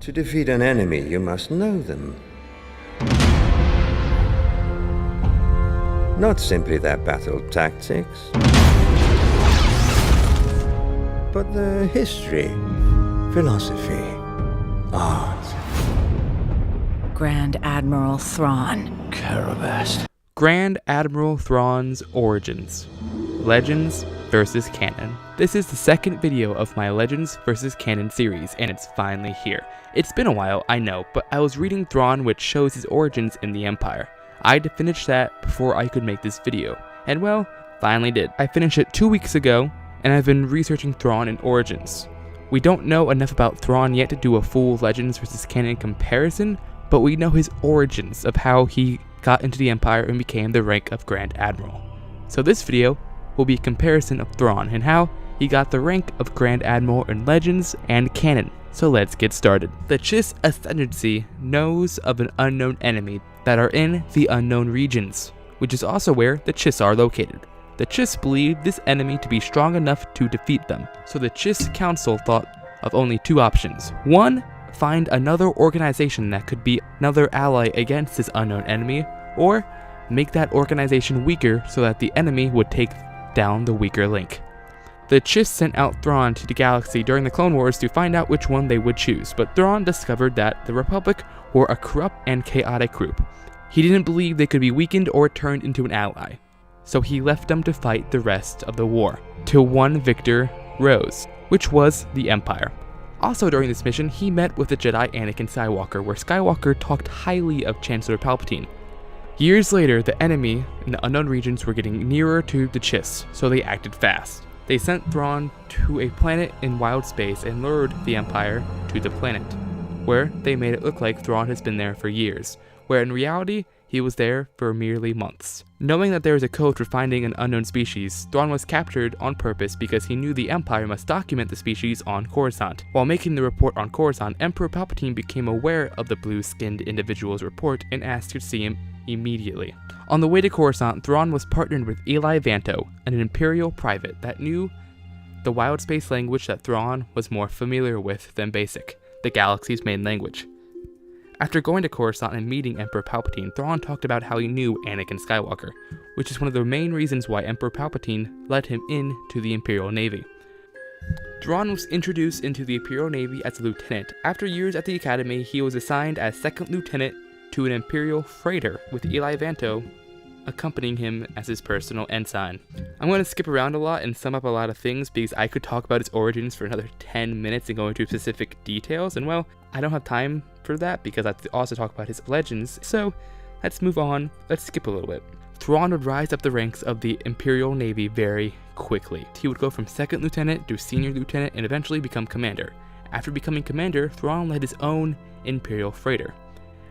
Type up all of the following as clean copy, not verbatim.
To defeat an enemy, you must know them. Not simply their battle tactics, but their history, philosophy, art. Grand Admiral Thrawn. Carabast. Grand Admiral Thrawn's Origins. Legends vs. Canon. This is the second video of my Legends vs. Canon series, and it's finally here. It's been a while, I know, but I was reading Thrawn, which shows his origins in the Empire. I had to finish that before I could make this video, and well, finally did. I finished it 2 weeks ago, and I've been researching Thrawn and Origins. We don't know enough about Thrawn yet to do a full Legends vs. Canon comparison, but we know his origins of how he got into the Empire and became the rank of Grand Admiral. So this video will be a comparison of Thrawn and how he got the rank of Grand Admiral in Legends and Canon. So let's get started. The Chiss Ascendancy knows of an unknown enemy that are in the unknown regions, which is also where the Chiss are located. The Chiss believe this enemy to be strong enough to defeat them, so the Chiss Council thought of only two options. One, find another organization that could be another ally against this unknown enemy, or make that organization weaker so that the enemy would take down the weaker link. The Chiss sent out Thrawn to the galaxy during the Clone Wars to find out which one they would choose, but Thrawn discovered that the Republic were a corrupt and chaotic group. He didn't believe they could be weakened or turned into an ally, so he left them to fight the rest of the war, till one victor rose, which was the Empire. Also during this mission, he met with the Jedi Anakin Skywalker, where Skywalker talked highly of Chancellor Palpatine. Years later, the enemy in the unknown regions were getting nearer to the Chiss, so they acted fast. They sent Thrawn to a planet in wild space and lured the Empire to the planet, where they made it look like Thrawn has been there for years, where in reality, he was there for merely months. Knowing that there was a code for finding an unknown species, Thrawn was captured on purpose because he knew the Empire must document the species on Coruscant. While making the report on Coruscant, Emperor Palpatine became aware of the blue-skinned individual's report and asked to see him immediately. On the way to Coruscant, Thrawn was partnered with Eli Vanto, an Imperial private that knew the wild space language that Thrawn was more familiar with than Basic, the galaxy's main language. After going to Coruscant and meeting Emperor Palpatine, Thrawn talked about how he knew Anakin Skywalker, which is one of the main reasons why Emperor Palpatine let him in to the Imperial Navy. Thrawn was introduced into the Imperial Navy as a lieutenant. After years at the academy, he was assigned as second lieutenant to an Imperial freighter, with Eli Vanto accompanying him as his personal ensign. I'm going to skip around a lot and sum up a lot of things because I could talk about his origins for another 10 minutes and go into specific details, and well, I don't have time for that because I have to also talk about his legends, so let's move on. Let's skip a little bit. Thrawn would rise up the ranks of the Imperial Navy very quickly. He would go from second lieutenant to senior lieutenant and eventually become commander. After becoming commander, Thrawn led his own Imperial freighter.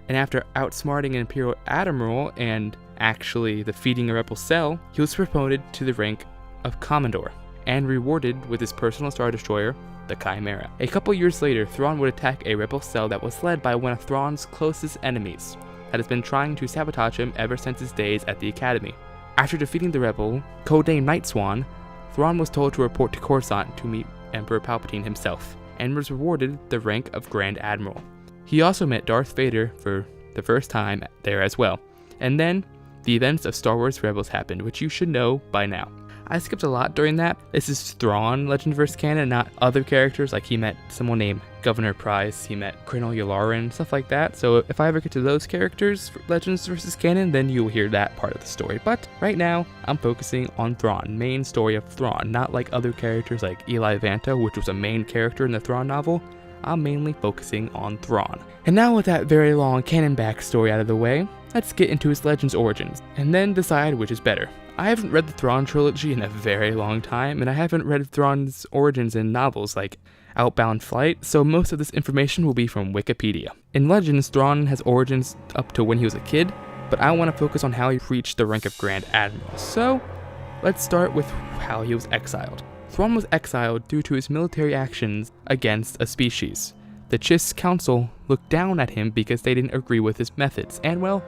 And after outsmarting an Imperial Admiral and actually defeating a rebel cell, he was promoted to the rank of Commodore and rewarded with his personal Star Destroyer, the Chimera. A couple years later, Thrawn would attack a rebel cell that was led by one of Thrawn's closest enemies that has been trying to sabotage him ever since his days at the Academy. After defeating the rebel, codenamed Night Swan, Thrawn was told to report to Coruscant to meet Emperor Palpatine himself, and was rewarded the rank of Grand Admiral. He also met Darth Vader for the first time there as well. And then, the events of Star Wars Rebels happened, which you should know by now. I skipped a lot during that. This is Thrawn Legend vs. Canon, not other characters, like he met someone named Governor Price, he met Colonel Yularen, stuff like that. So if I ever get to those characters for Legends vs. Canon, then you'll hear that part of the story. But right now, I'm focusing on Thrawn, main story of Thrawn, not like other characters like Eli Vanto, which was a main character in the Thrawn novel. I'm mainly focusing on Thrawn. And now with that very long canon backstory out of the way, let's get into his Legends origins, and then decide which is better. I haven't read the Thrawn trilogy in a very long time, and I haven't read Thrawn's origins in novels like Outbound Flight, so most of this information will be from Wikipedia. In Legends, Thrawn has origins up to when he was a kid, but I want to focus on how he reached the rank of Grand Admiral. So, let's start with how he was exiled. Thrawn was exiled due to his military actions against a species. The Chiss Council looked down at him because they didn't agree with his methods, and well,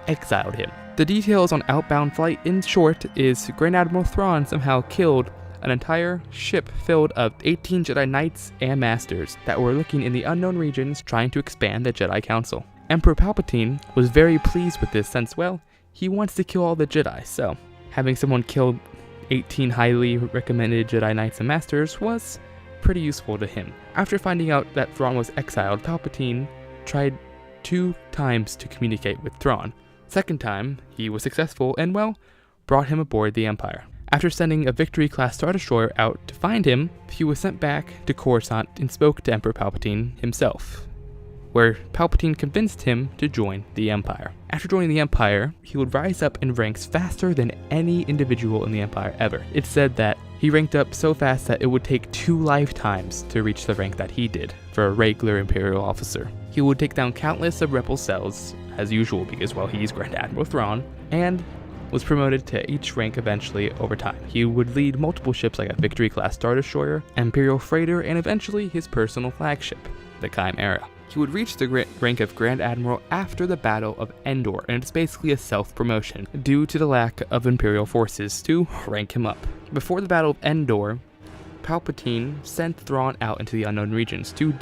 exiled him. The details on Outbound Flight in short is Grand Admiral Thrawn somehow killed an entire ship filled of 18 Jedi Knights and Masters that were looking in the unknown regions trying to expand the Jedi Council. Emperor Palpatine was very pleased with this since, well, he wants to kill all the Jedi, so having someone kill 18 highly recommended Jedi Knights and Masters was pretty useful to him. After finding out that Thrawn was exiled, Palpatine tried 2 times to communicate with Thrawn. Second time, he was successful and, well, brought him aboard the Empire. After sending a Victory-class Star Destroyer out to find him, he was sent back to Coruscant and spoke to Emperor Palpatine himself, where Palpatine convinced him to join the Empire. After joining the Empire, he would rise up in ranks faster than any individual in the Empire ever. It's said that he ranked up so fast that it would take 2 lifetimes to reach the rank that he did for a regular Imperial officer. He would take down countless of rebel cells, as usual because, well, he's Grand Admiral Thrawn, and was promoted to each rank eventually over time. He would lead multiple ships like a Victory-class Star Destroyer, Imperial Freighter, and eventually his personal flagship, the Chimera. He would reach the rank of Grand Admiral after the Battle of Endor, and it's basically a self-promotion due to the lack of Imperial forces to rank him up. Before the Battle of Endor, Palpatine sent Thrawn out into the unknown regions to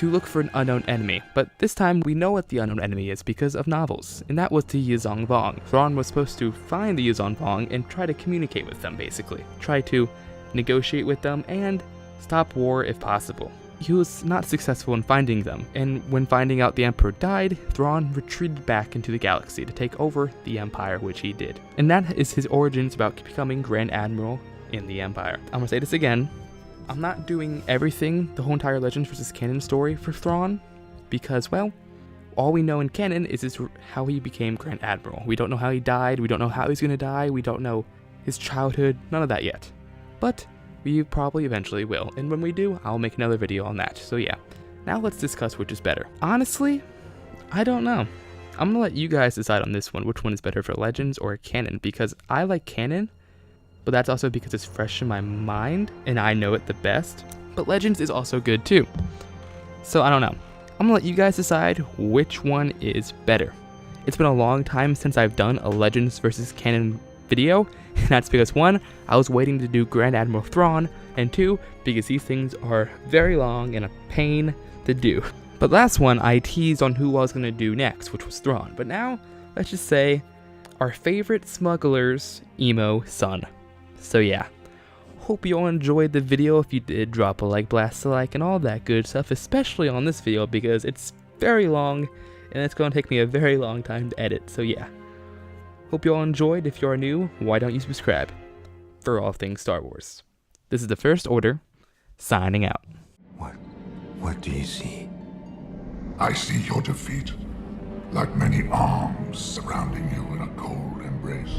look for an unknown enemy, but this time we know what the unknown enemy is because of novels, and that was the Yuzong Vong. Thrawn was supposed to find the Yuzong Vong and try to communicate with them, basically. Try to negotiate with them and stop war if possible. He was not successful in finding them, and when finding out the Emperor died, Thrawn retreated back into the galaxy to take over the Empire, which he did. And that is his origins about becoming Grand Admiral in the Empire. I'm gonna say this again. I'm not doing everything, the whole entire Legends vs. Canon story for Thrawn, because, well, all we know in canon is how he became Grand Admiral. We don't know how he died, we don't know how he's gonna die, we don't know his childhood, none of that yet. But we probably eventually will, and when we do, I'll make another video on that. So yeah, now let's discuss which is better. Honestly, I don't know. I'm gonna let you guys decide on this one, which one is better for Legends or Canon, because I like Canon, but that's also because it's fresh in my mind and I know it the best. But Legends is also good too. So I don't know. I'm gonna let you guys decide which one is better. It's been a long time since I've done a Legends vs. Canon video, and that's because 1, I was waiting to do Grand Admiral Thrawn, and 2, because these things are very long and a pain to do. But last one, I teased on who I was gonna do next, which was Thrawn. But now, let's just say, our favorite smuggler's emo son. So yeah, hope you all enjoyed the video. If you did, drop a like, blast a like, and all that good stuff, especially on this video because it's very long and it's going to take me a very long time to edit. So yeah, hope you all enjoyed. If you are new, why don't you subscribe for all things Star Wars. This is the First Order, signing out. What do you see? I see your defeat, like many arms surrounding you in a cold embrace.